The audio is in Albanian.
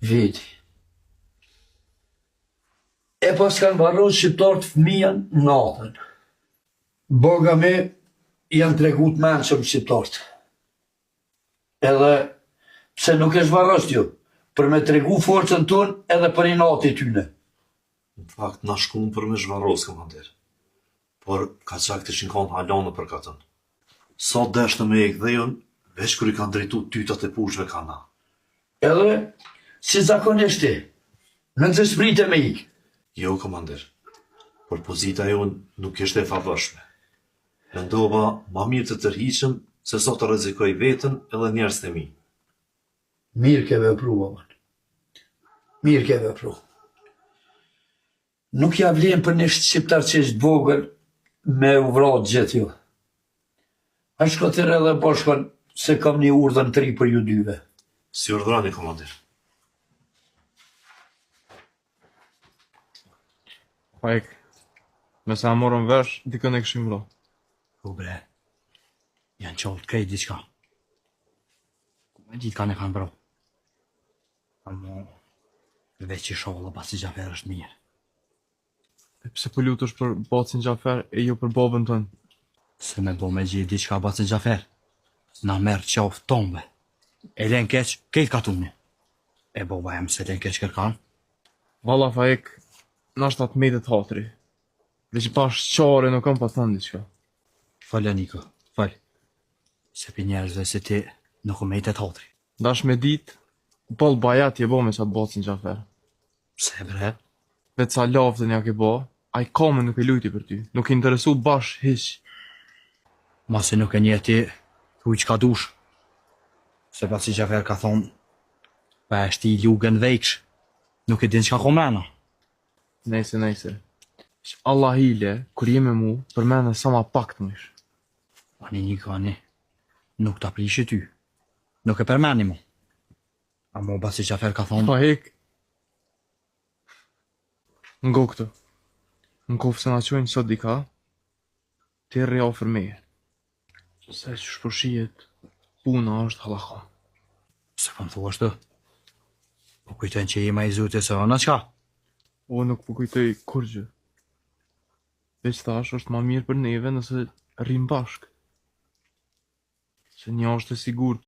Vidi. E pas kanë varru shqiptarët fëmijën natën. Boga me janë tregut mençëm shqiptarët. Edhe pse nuk është varros ju, për me tregu forcën tonë edhe për inati tyne. Në fakt, na shkun për me zhvarros, komandir. Por ka qak të shinkon halanë për katën. Sa deshte me e këdhejon, veç kër i kanë drejtu tytat e pushve ka na. Edhe, si zakonisht ti, në të sprite me ikë. Jo, komandir, por pozita jonë nuk ishte e favërshme. Mendova ma mirë të tërhiqem se sa të rrezikoj veten edhe njerëzit e mi. Mirë ke vepru, aman. Mirë ke vepru. Nuk ja vlen për një shqiptar që është vogël me u vratë gjithë ju. A shkotër edhe bashkon se kam një urdhën tri për ju dyve. Si urdhrani, komandir. Pajk, nëse a morën vesh, dikën e këshim vro. Po bre, janë qoltë krejt diçka. Me ditë kanë e kanë bro. Amo, veç i shohë Basi Gjafer është mirë. E pse po lutesh për Bacin Gjafer e jo për babën tënë? Se me bo me gjithë diçka Basi Gjafer, na merë qafë tombe. E len keq, kejt katuni. E boba jem se len keq kërkan. Valla Fajk, nashta të metet hatri. Dhe që pash qare nuk kam pa thënë diqka. Falë Niko, falë. Se për njerëzve se ti nuk u mejtet hatri. Dash me dit, bal bajat je bo me qatë Bacin Gjafer. Pse bre? Vetë sa laftën ja ke bo, a i kame nuk e lujti për ty. Nuk i interesu bash hiq. Masi nuk e njeti, thuj qka dush. Se Basi Gjafer ka thonë, pa e shti lugën vejksh. Nuk e din qka komena. Nejse. Që Allah hile, kur jeme mu, për mene sa ma pak të mish. Ani Niko, ani, nuk ta prishi ty. Nuk e përmeni mu. Amo Basi Gjafer ka thonë... Fajk, ngo këtë. Në kofë se na qojnë sot dika, ti rri ofër meje. Se që shpërshijet, puna është halakon. Se kam thua shtë? Po kujtojnë që jema i zute se ona qka? O nuk po kujtoj kur gjë. Veç thash është ma mirë për neve nëse rrim bashk. Që një është e sigurt